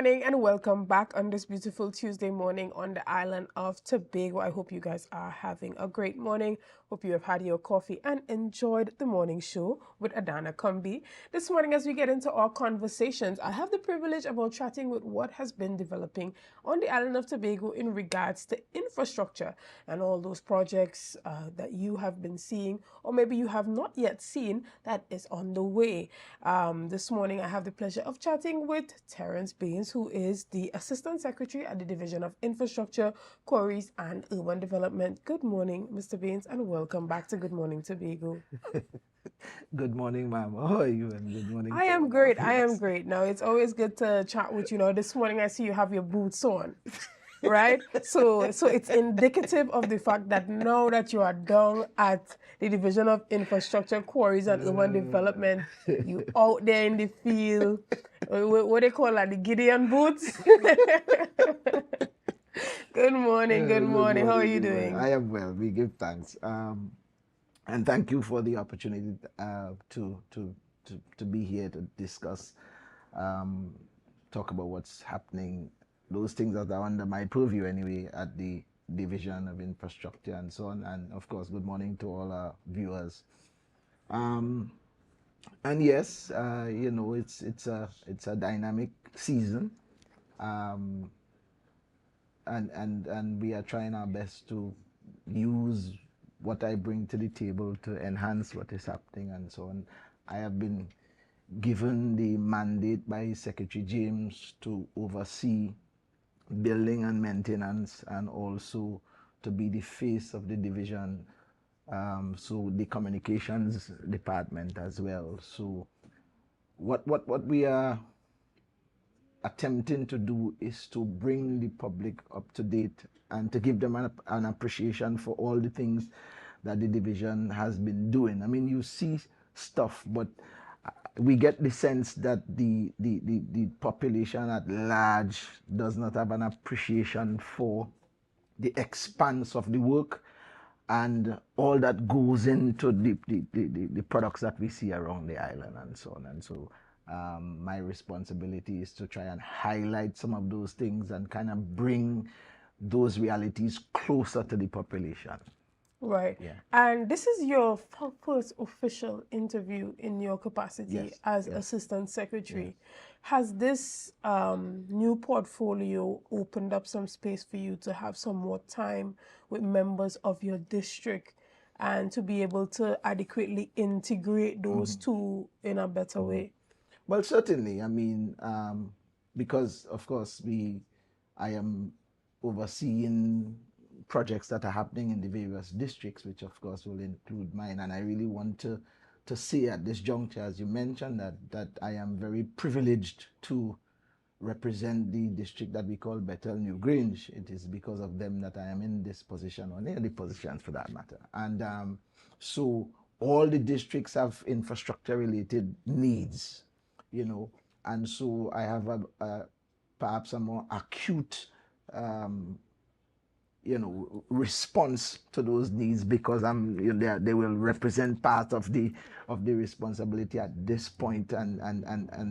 morning and welcome back on this beautiful Tuesday morning on the island of Tobago. I hope you guys are having a great morning. Hope you have had your coffee and enjoyed the morning show with Adana Kumbi. This morning, as we get into our conversations, I have the privilege about chatting with what has been developing on the island of Tobago in regards to infrastructure and all those projects that you have been seeing, or maybe you have not yet seen that is on the way. This morning, I have the pleasure of chatting with Terance Baynes, who is the Assistant Secretary at the Division of Infrastructure, Quarries and Urban Development. Good morning, Mr. Baynes, and welcome back to Good Morning Tobago. Good morning, ma'am. How are you? And good morning I to am all our great. I am viewers. great. Now, it's always good to chat with you. Now, this morning I see you have your boots on, right? So it's indicative of the fact that now that you are down at the Division of Infrastructure, Quarries and Urban Development, you out there in the field. What they call that, the Gideon boots. Good morning. Good Good morning. How are morning, you good morning. doing? I am well. We give thanks. And thank you for the opportunity to be here to discuss, um, talk about what's happening, those things that are under my purview anyway at the Division of Infrastructure and so on. And of course, good morning to all our viewers. Um, and yes, it's a dynamic season. Um, and we are trying our best to use what I bring to the table to enhance what is happening and so on. I have been given the mandate by Secretary James to oversee building and maintenance and also to be the face of the division, so the communications department as well. So what we are attempting to do is to bring the public up to date and to give them an appreciation for all the things that the division has been doing. I mean, you see stuff, but we get the sense that the population at large does not have an appreciation for the expanse of the work and all that goes into the products that we see around the island and so on. And so my responsibility is to try and highlight some of those things and kind of bring those realities closer to the population. Right. Yeah. And this is your first official interview in your capacity Yes. as Yes. Assistant Secretary. Yes. Has this new portfolio opened up some space for you to have some more time with members of your district and to be able to adequately integrate those two in a better way? Well, certainly. I mean, because of course I am overseeing projects that are happening in the various districts, which of course will include mine. And I really want to say at this juncture, as you mentioned, that I am very privileged to represent the district that we call Bethel New Grange. It is because of them that I am in this position, or any positions for that matter. And so all the districts have infrastructure related needs, and so I have perhaps a more acute response to those needs, because they will represent part of the responsibility at this point and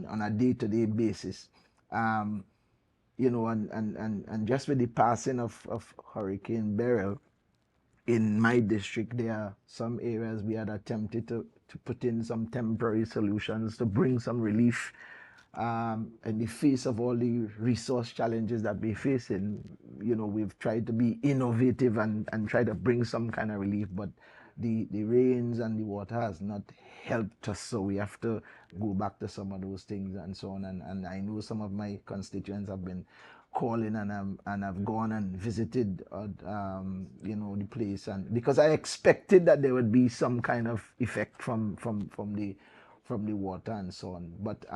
on a day-to-day basis. um, and just with the passing of Hurricane Beryl in my district, there are some areas we had attempted to put in some temporary solutions to bring some relief in the face of all the resource challenges that we're facing. We've tried to be innovative and try to bring some kind of relief, but the rains and the water has not helped us, so we have to go back to some of those things and so on. And I know some of my constituents have been calling, and I've gone and visited the place, and because I expected that there would be some kind of effect from the water and so on. But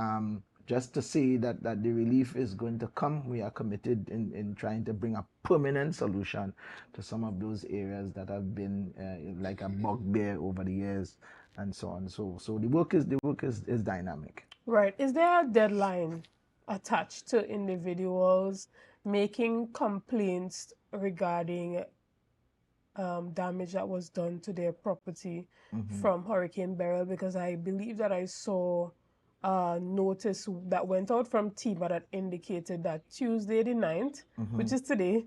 just to say that the relief is going to come. We are committed in trying to bring a permanent solution to some of those areas that have been like a bugbear over the years and so on. So the work is dynamic. Right. Is there a deadline attached to individuals making complaints regarding damage that was done to their property from Hurricane Beryl? Because I believe that I saw notice that went out from TIBA that indicated that Tuesday the 9th, which is today,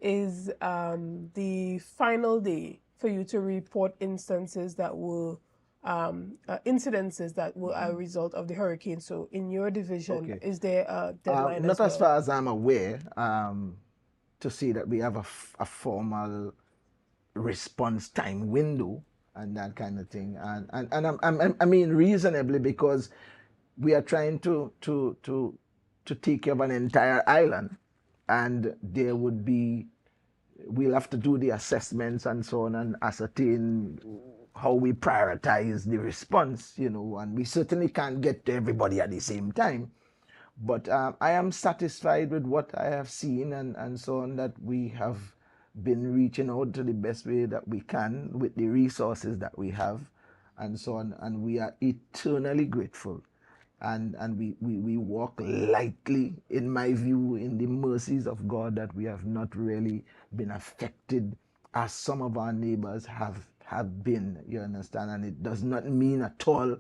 is the final day for you to report instances that were incidences that were a result of the hurricane. So in your division, Okay. is there a deadline Not as well? as far as I'm aware, to say that we have a formal response time window and that kind of thing. I mean reasonably, because we are trying to take care of an entire island, and there would be, we'll have to do the assessments and so on and ascertain how we prioritize the response, and we certainly can't get to everybody at the same time. But I am satisfied with what I have seen and so on, that we have been reaching out to the best way that we can with the resources that we have and so on. And we are eternally grateful. And we walk lightly, in my view, in the mercies of God, that we have not really been affected as some of our neighbors have been, you understand? And it does not mean at all,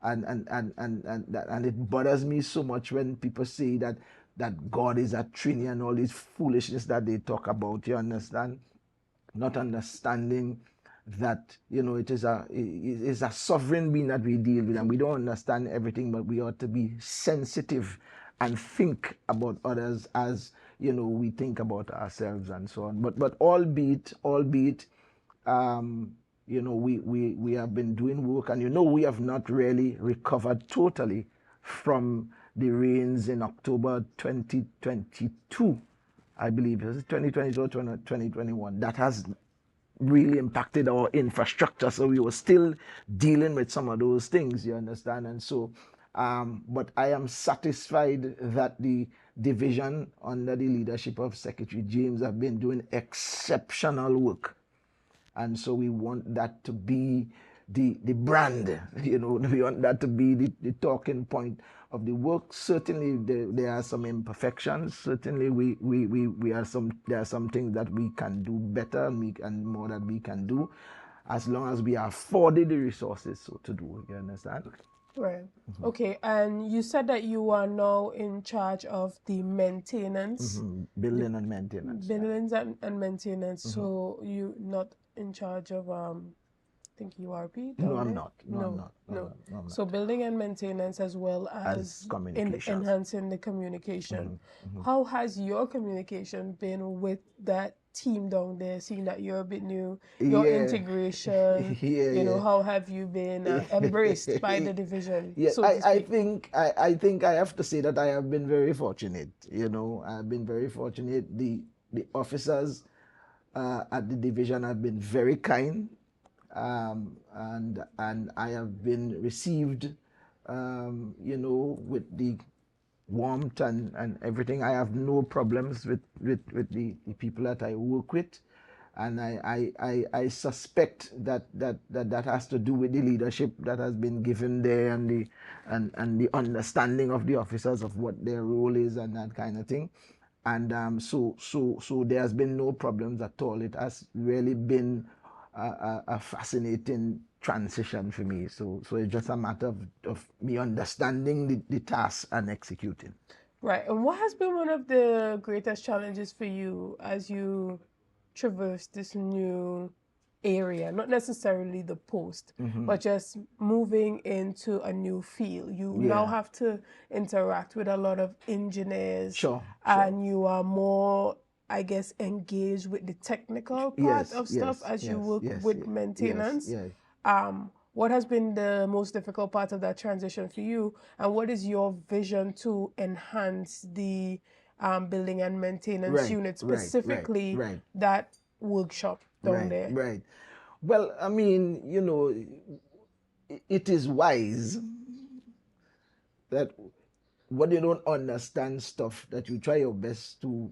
and it bothers me so much when people say that God is a Trinity and all this foolishness that they talk about, you understand? Not understanding that it is a sovereign being that we deal with, and we don't understand everything, but we ought to be sensitive and think about others as we think about ourselves and so on. But albeit we have been doing work, and we have not really recovered totally from the rains in October 2022, I believe. Is it 2022 or 2021? That has really impacted our infrastructure. So we were still dealing with some of those things, you understand? And so, but I am satisfied that the division under the leadership of Secretary James have been doing exceptional work. And so we want that to be the brand, we want that to be the talking point of the work. Certainly there are some imperfections. Certainly there are some things that we can do better, and more that we can do, as long as we are afforded the resources so to do. You understand? Right. Okay. And you said that you are now in charge of the maintenance, Building and maintenance. buildings and maintenance. So you not in charge of I think URP No, down I'm there? not. No, I'm not. No, I'm not. So building and maintenance, as well As as communications. enhancing the communication. How has your communication been with that team down there, seeing that you're a bit new, your Yeah. integration, Yeah. how have you been embraced by the division, Yeah, so to speak? I think I have to say that I have been very fortunate. I've been very fortunate. The officers at the division have been very kind, and I have been received, with the warmth and everything. I have no problems with the people that I work with. And I suspect that has to do with the leadership that has been given there, and the understanding of the officers of what their role is and that kind of thing. And so there has been no problems at all. It has really been a fascinating transition for me. So it's just a matter of me understanding the task and executing. Right. And what has been one of the greatest challenges for you as you traverse this new area? Not necessarily the post, but just moving into a new field. You now have to interact with a lot of engineers. Sure. And you are more, I guess, engaged with the technical part of stuff as you work with maintenance. What has been the most difficult part of that transition for you, and what is your vision to enhance the building and maintenance unit, specifically that workshop down there? Right. Well, I mean, it is wise that when you don't understand stuff, that you try your best to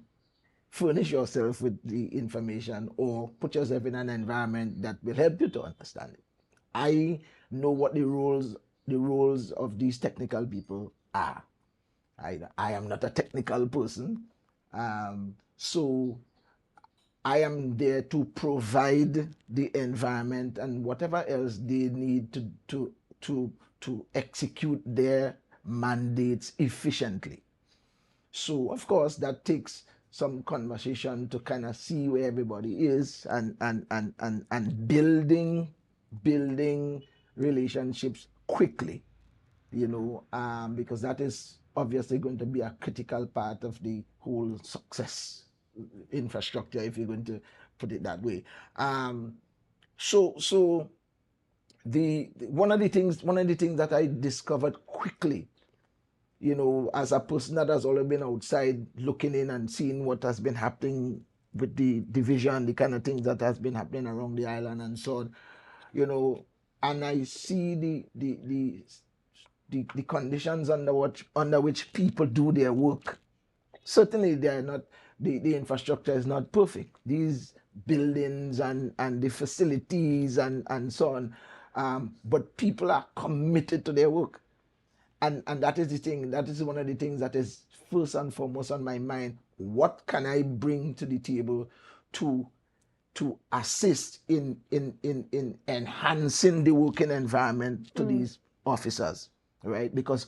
furnish yourself with the information, or put yourself in an environment that will help you to understand it. I know what the roles of these technical people are. I am not a technical person, so I am there to provide the environment and whatever else they need to execute their mandates efficiently. So of course that takes some conversation to kind of see where everybody is and building relationships quickly, because that is obviously going to be a critical part of the whole success infrastructure, if you're going to put it that way. So the one of the things that I discovered quickly, as a person that has already been outside looking in and seeing what has been happening with the division, the kind of things that has been happening around the island and so on, and I see the conditions under which people do their work. Certainly they are not, the infrastructure is not perfect. These buildings and the facilities and so on, but people are committed to their work. And that is the thing, that is one of the things that is first and foremost on my mind. What can I bring to the table to assist in enhancing the working environment to these officers, right? Because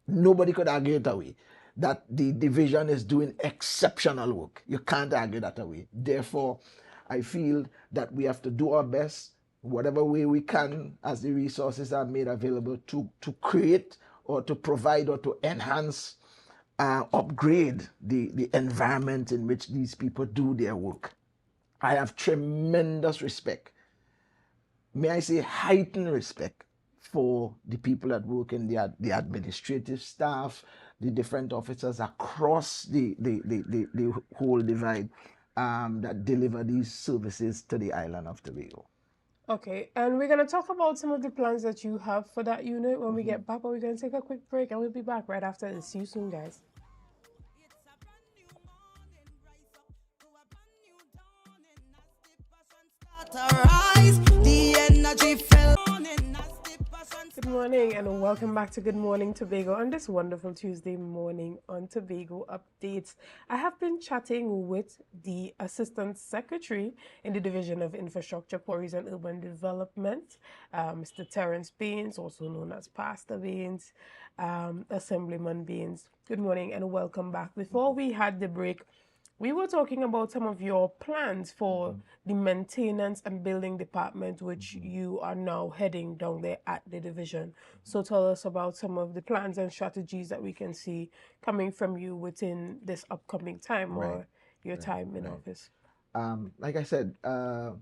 nobody could argue it away that the division is doing exceptional work. You can't argue that away. Therefore, I feel that we have to do our best, whatever way we can, as the resources are made available, to create or to provide or to enhance, upgrade the environment in which these people do their work. I have tremendous respect, may I say heightened respect, for the people that work in the administrative staff, the different officers across the whole divide, that deliver these services to the island of Tobago. Okay, and we're going to talk about some of the plans that you have for that unit when we get back, but we're going to take a quick break and we'll be back right after this. See you soon, guys. Good morning and welcome back to Good Morning Tobago on this wonderful Tuesday morning on Tobago Updates. I have been chatting with the Assistant Secretary in the Division of Infrastructure, Quarries and Urban Development, Mr. Terance Baynes, also known as Pastor Baynes, Assemblyman Baynes. Good morning and welcome back. Before we had the break, we were talking about some of your plans for the maintenance and building department, which you are now heading down there at the division. So tell us about some of the plans and strategies that we can see coming from you within this upcoming time, or your time in office. Like I said, I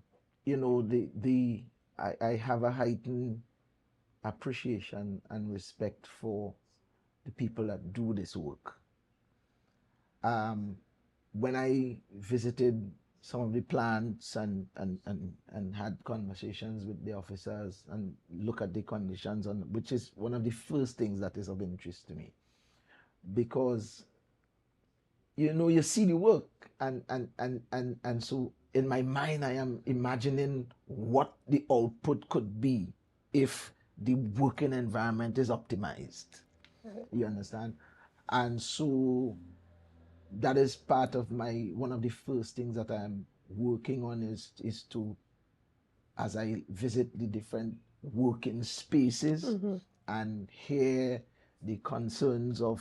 have a heightened appreciation and respect for the people that do this work. When I visited some of the plants and had conversations with the officers and look at the conditions, which is one of the first things that is of interest to me, because you see the work and so in my mind I am imagining what the output could be if the working environment is optimized. You understand? And so that is part of one of the first things that I'm working on is to, as I visit the different working spaces and hear the concerns of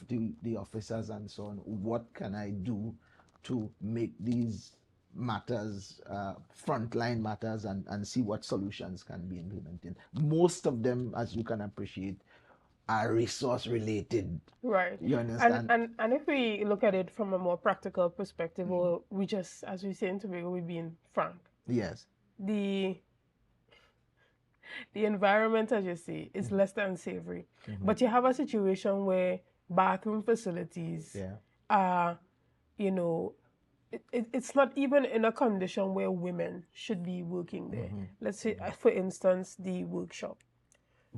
the officers and so on, what can I do to make these matters, frontline matters, and see what solutions can be implemented. Most of them, as you can appreciate, are resource related. Right. You understand? And if we look at it from a more practical perspective, or we just, as we say in Tobago, we're being frank. Yes. The environment, as you see, is less than savory. But you have a situation where bathroom facilities are, it's not even in a condition where women should be working there. Let's say, for instance, the workshop.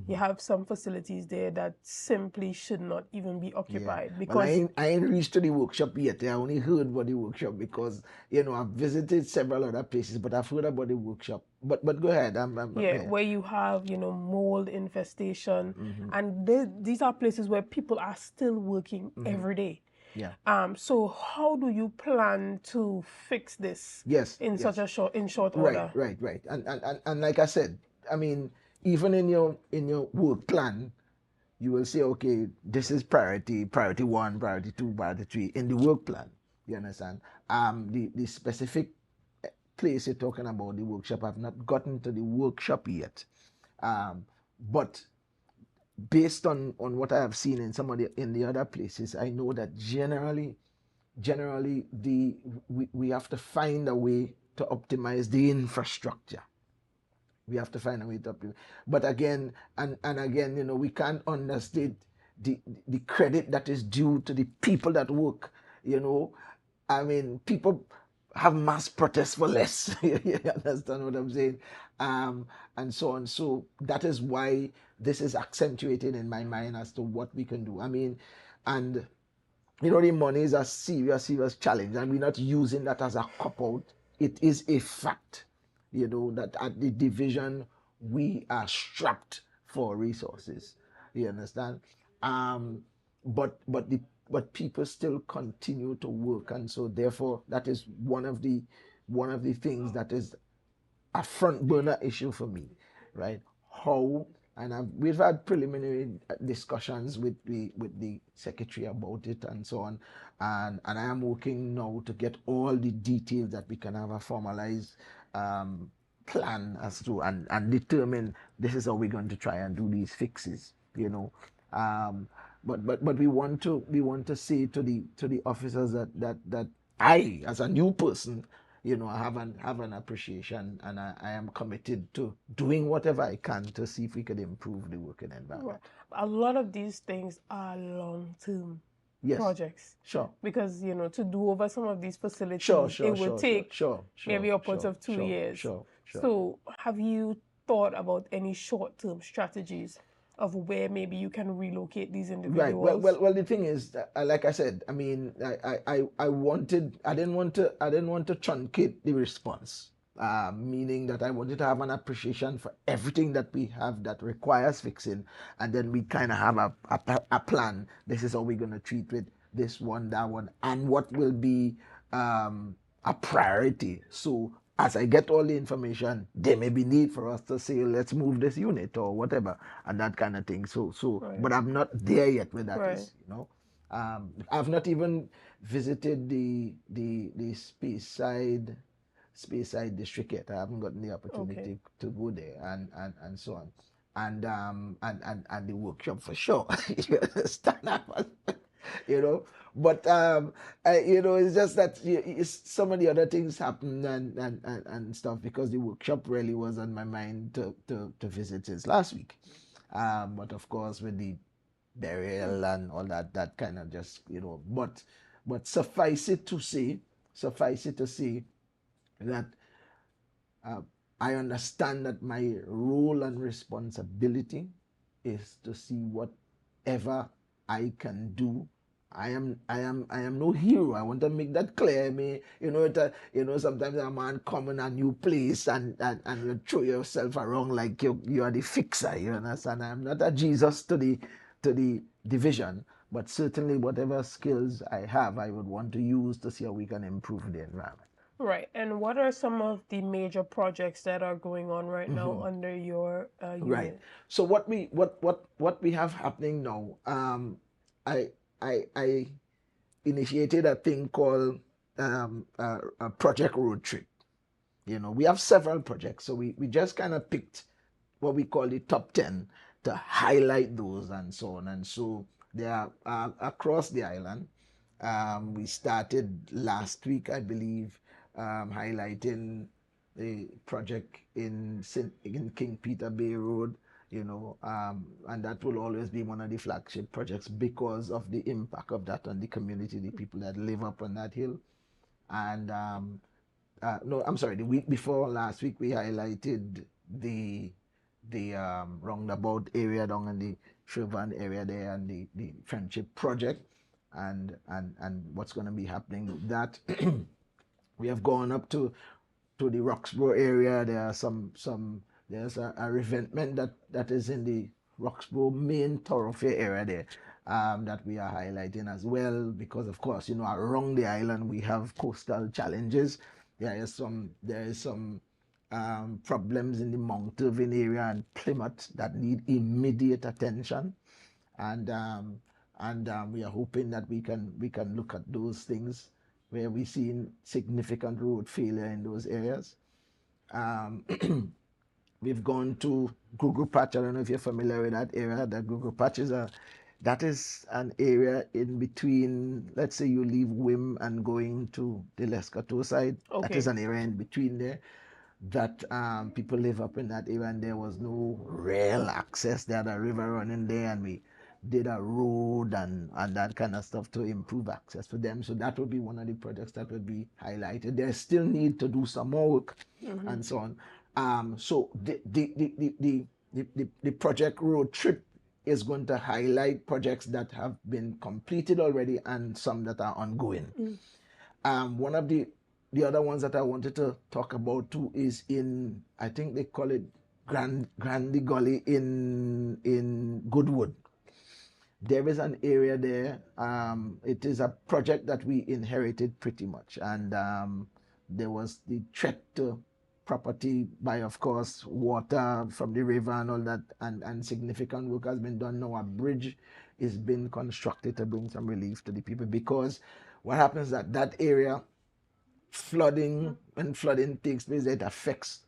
You have some facilities there that simply should not even be occupied because I ain't reached to the workshop yet. I only heard about the workshop because I've visited several other places, but I've heard about the workshop. But go ahead. Where you have mold infestation, and these are places where people are still working every day. So how do you plan to fix this? In such a short order? Right. And like I said, I mean, even in your work plan, you will say, okay, this is priority 1, priority 2, priority 3 in the work plan. You understand? The specific place you're talking about, the workshop, I've not gotten to the workshop yet. But based on what I have seen in some of the other places, I know that generally we have to find a way to optimize the infrastructure. We have to find a way to optimize. But again, and again, we can't understate the credit that is due to the people that work. I mean, people have mass protests for less. You understand what I'm saying? And so on. So that is why this is accentuated in my mind as to what we can do. I mean, and the money is a serious challenge, and we're not using that as a cop out. It is a fact, that at the division we are strapped for resources. You understand? But people still continue to work, and so therefore that is one of the things that is a front burner issue for me, right? How, and we've had preliminary discussions with the secretary about it and so on, and I am working now to get all the details that we can have a formalized plan as to and determine this is how we're going to try and do these fixes, but we want to say to the officers that I, as a new person, I have an appreciation, and I am committed to doing whatever I can to see if we could improve the working environment. A lot of these things are long-term projects. Sure. Because, to do over some of these facilities, it would take maybe upwards of 2 years. Sure. So have you thought about any short-term strategies of where maybe you can relocate these individuals? Right. Well, the thing is, like I said, I mean, I didn't want to truncate the response. Meaning that I wanted to have an appreciation for everything that we have that requires fixing, and then we kind of have a plan. This is how we're going to treat with this one, that one, and what will be a priority. So as I get all the information, there may be need for us to say, let's move this unit or whatever, and that kind of thing. So right. But I'm not there yet with that. Right. I've not even visited the Speyside district yet. I haven't gotten the opportunity to go there and so on. And the workshop for sure. You understand? But it's just that some of the other things happen and stuff, because the workshop really was on my mind to visit since last week. But of course, with the burial and all that kind of just, but suffice it to say that I understand that my role and responsibility is to see whatever I can do. I am no hero. I want to make that clear. Sometimes a man come in a new place and you throw yourself around like you are the fixer. You understand? I'm not a Jesus to the division, but certainly whatever skills I have, I would want to use to see how we can improve the environment. Right. And what are some of the major projects that are going on right now under your unit? Right. So what we have happening now, I initiated a thing called a project road trip. We have several projects, so we just kind of picked what we call the top 10 to highlight those and so on. And so they are across the island. We started last week, I believe, highlighting the project in King Peter Bay Road, and that will always be one of the flagship projects because of the impact of that on the community, the people that live up on that hill. And no, I'm sorry, the week before last week we highlighted the roundabout area down in the Shervan area there, and the Friendship Project, and what's going to be happening with that. We have gone up to the Roxborough area. There are there's a revetment that is in the Roxborough main thoroughfare area there, that we are highlighting as well, because of course, around the island we have coastal challenges. There is some problems in the Mount Irving area and Plymouth that need immediate attention. and we are hoping that we can look at those things where we've seen significant road failure in those areas. Um, we've gone to Google Patch. I don't know if you're familiar with that area. That Google Patch that is an area in between. Let's say you leave Wim and going to the Lescato side. That is Okay. an area in between there that people live up in that area, and there was no rail access. They had a river running there, and we did a road and that kind of stuff to improve access for them. So that would be one of the projects that would be highlighted. There still need to do some more work and so on. So the project road trip is going to highlight projects that have been completed already and some that are ongoing. One of the other ones that I wanted to talk about too is in, I think they call it Grandy Gully in Goodwood. There is an area there. It is a project that we inherited pretty much, and there was the threat to property by, of course, water from the river and all that, and significant work has been done. Now a bridge is being constructed to bring some relief to the people, because what happens that area, flooding, when flooding takes place, it affects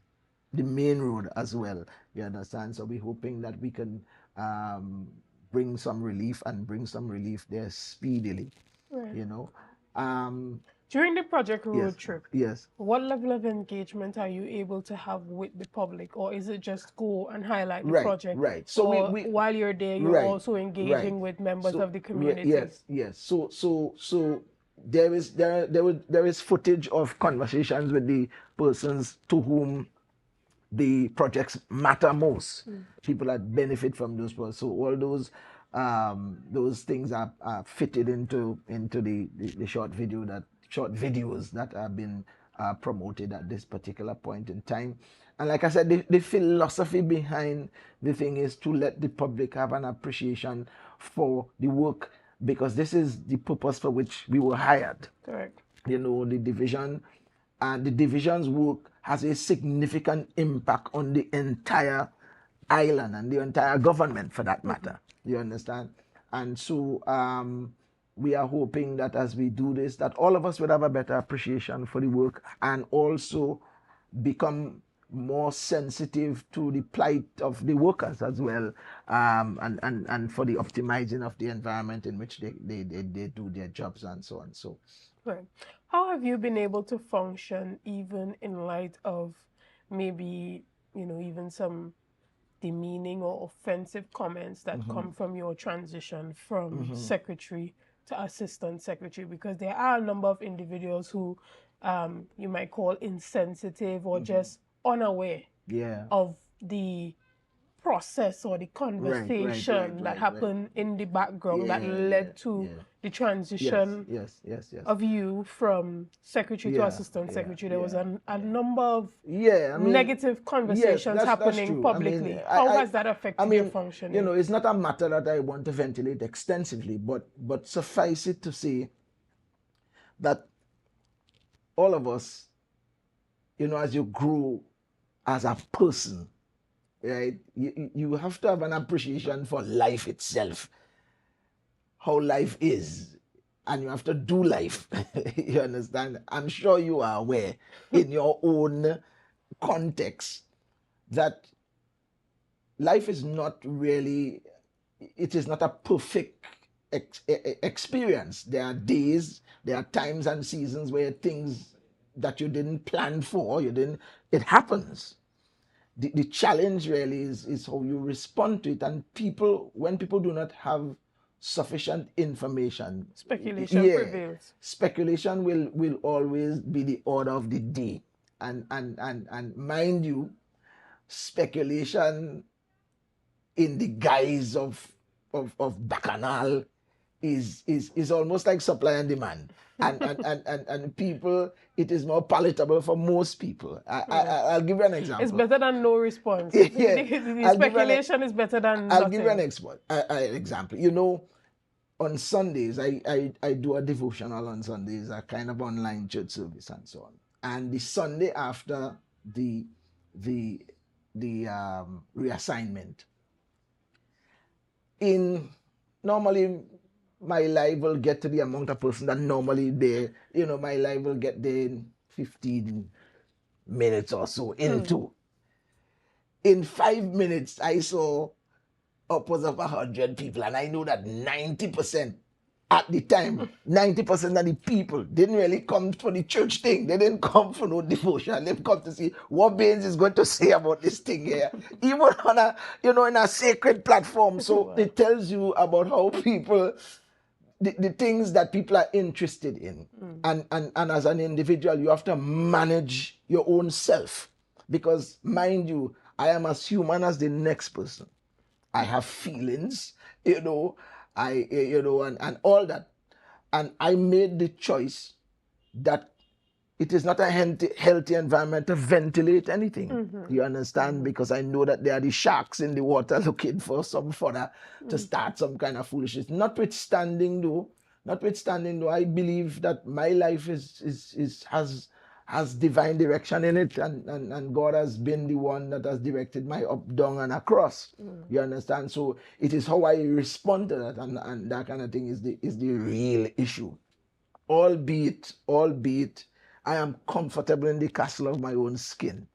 the main road as well. You understand? So we're hoping that we can bring some relief there speedily. Right. You know. Um, During the project road yes. trip, Yes. what level of engagement are you able to have with the public, or is it just go and highlight the Right. project? Right. So or we while you're there, you're right. also Right. engaging with members So of the community? yes. Yes. So there is footage of conversations with the persons to whom the projects matter most, people that benefit from those projects. So all those things are fitted into the short videos that have been promoted at this particular point in time. And like I said, the philosophy behind the thing is to let the public have an appreciation for the work, because this is the purpose for which we were hired. Correct. You know, the division and the division's work has a significant impact on the entire island and the entire government, for that matter. You understand? And so we are hoping that as we do this, that all of us would have a better appreciation for the work, and also become more sensitive to the plight of the workers as well, and for the optimizing of the environment in which they do their jobs and so on. So Right. How have you been able to function even in light of maybe, even some demeaning or offensive comments that come from your transition from secretary to assistant secretary? Because there are a number of individuals who you might call insensitive or just unaware of the process or the conversation that happened in the background that led to the transition of you from secretary to assistant secretary. There was a number of negative conversations happening publicly. How has that affected your functioning? You know, it's not a matter that I want to ventilate extensively, but suffice it to say that all of us, you know, as you grow as a person, right, you have to have an appreciation for life itself, how life is, and you have to do life. You understand? I'm sure you are aware in your own context that life is not really, it is not a perfect experience. There are days, there are times and seasons where things that you didn't plan for, it happens. The challenge really is how you respond to it. And when people do not have sufficient information, Speculation prevails. Speculation will always be the order of the day. And mind you, speculation in the guise of bacchanal is almost like supply and demand. And people, it is more palatable for most people. I'll give you an example. It's better than no response. The speculation is better than I'll nothing. give you an example. You know, on Sundays, I do a devotional on Sundays, a kind of online church service and so on. And the Sunday after the reassignment, in normally my live will get to the amount of person that normally there, my live will get there in 15 minutes or so into. In 5 minutes, I saw upwards of 100 people, and I know that 90% at the time, 90% of the people didn't really come for the church thing. They didn't come for no devotion. They've come to see what Baynes is going to say about this thing here, even on a, in a sacred platform. So it tells you about how people, the things that people are interested in. And as an individual, you have to manage your own self. Because mind you, I am as human as the next person. I have feelings, and all that. And I made the choice that it is not a healthy environment to ventilate anything. You understand? Because I know that there are the sharks in the water looking for some fodder to start some kind of foolishness. Notwithstanding though, I believe that my life has divine direction in it, and God has been the one that has directed my up, down, and across. You understand? So it is how I respond to that, and that kind of thing is the real issue. Albeit, I am comfortable in the castle of my own skin.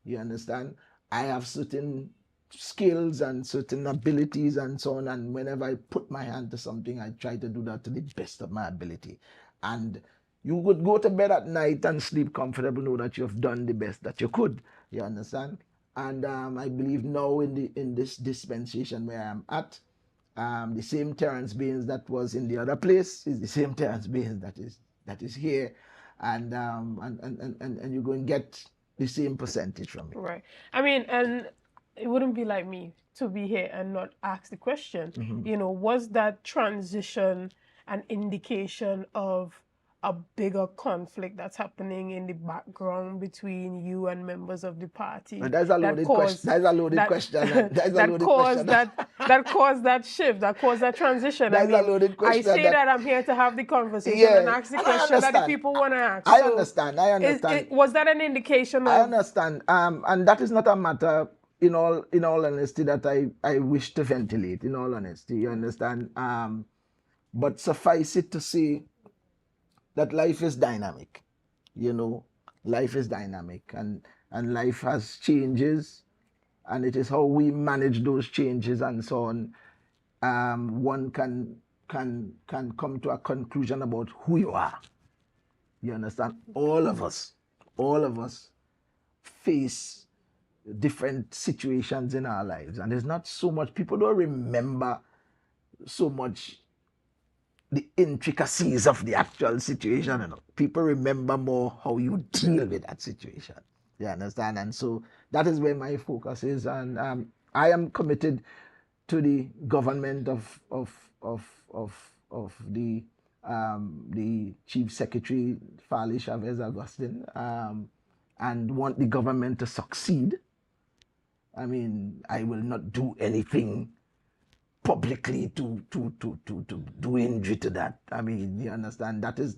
You understand? I have certain skills and certain abilities and so on, and whenever I put my hand to something, I try to do that to the best of my ability. And you would go to bed at night and sleep comfortable, know that you've done the best that you could. You understand? And I believe now in this dispensation where I'm at, the same Terance Baynes that was in the other place is the same Terance Baynes that is here, and you're going to get the same percentage from it. Right. I mean, and it wouldn't be like me to be here and not ask the question. Was that transition an indication of a bigger conflict that's happening in the background between you and members of the party? That's a loaded question. That's a loaded question. That caused that shift, that caused that transition. That's a loaded question. I say that I'm here to have the conversation and ask the question that the people want to ask. I understand. Was that an indication of... I understand. And that is not a matter, in all honesty, that I wish to ventilate, in all honesty. You understand? But suffice it to say that life is dynamic. Life is dynamic, and life has changes, and it is how we manage those changes and so on. One can come to a conclusion about who you are. You understand? All of us face different situations in our lives, and there's not so much, people don't remember so much the intricacies of the actual situation. People remember more how you deal with that situation. You understand? And so that is where my focus is, and I am committed to the government of the Chief Secretary Farley Chavez Augustine, and want the government to succeed. I mean, I will not do anything publicly to do injury to that. I mean, you understand? That is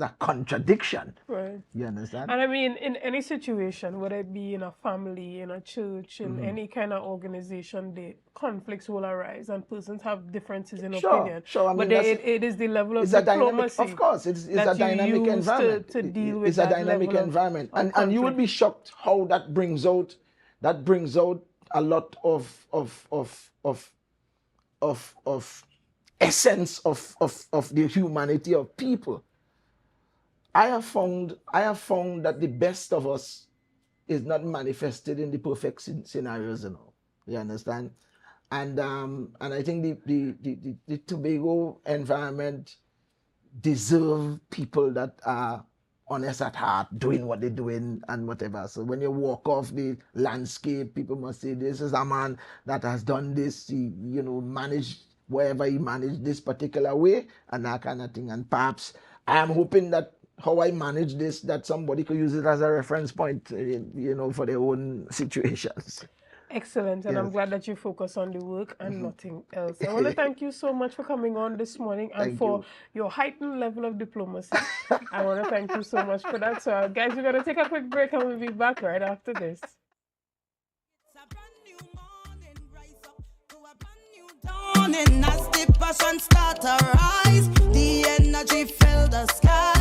a contradiction. Right. You understand? And I mean, in any situation, whether it be in a family, in a church, in any kind of organization, the conflicts will arise, and persons have differences in opinion. Sure. I mean, but it is the level of diplomacy. Of course, it's a dynamic environment. To deal with it's a dynamic environment, and you will be shocked how that brings out a lot of essence of the humanity of people. I have found that the best of us is not manifested in the perfect scenarios, you understand? And I think the Tobago environment deserve people that are honest at heart, doing what they're doing and whatever. So when you walk off the landscape, people must say, this is a man that has done this, he, managed wherever he managed this particular way, and that kind of thing. And perhaps I am hoping that how I manage this, that somebody could use it as a reference point, for their own situations. Excellent, and yes. I'm glad that you focus on the work and nothing else. I want to thank you so much for coming on this morning and for your heightened level of diplomacy. I want to thank you so much for that. So, guys, we're going to take a quick break and we'll be back right after this. It's a brand new morning, rise up to a brand new dawn. morning as the passion start to rise. The energy fill the sky.